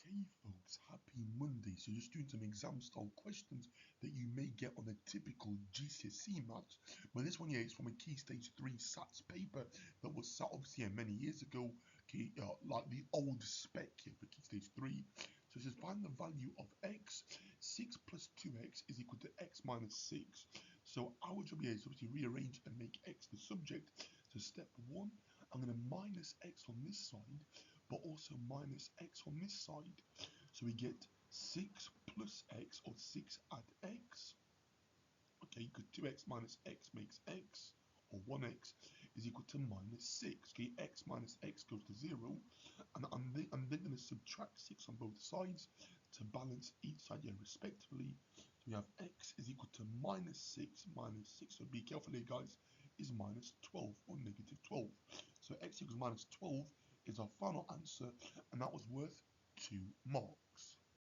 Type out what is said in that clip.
Hey folks, happy Monday. So just doing some exam style questions that you may get on a typical GCSE maths. But this one here is from a Key Stage 3 SATs paper that was sat obviously many years ago, okay, like the old spec here for Key Stage 3. So it says find the value of x. 6 plus 2x is equal to x minus 6. So our job here is obviously rearrange and make x the subject. So step 1, I'm going to minus x on this side, but also minus x on this side. So we get 6 plus x, or 6 add x. Okay, because 2x minus x makes x, or 1x is equal to minus 6. Okay, x minus x goes to 0. And I'm then going to subtract 6 on both sides to balance each side here respectively. So we have x is equal to minus 6 minus 6. So be careful here, guys, is minus 12 or negative 12. So x equals minus 12 is our final answer, and that was worth 2 marks.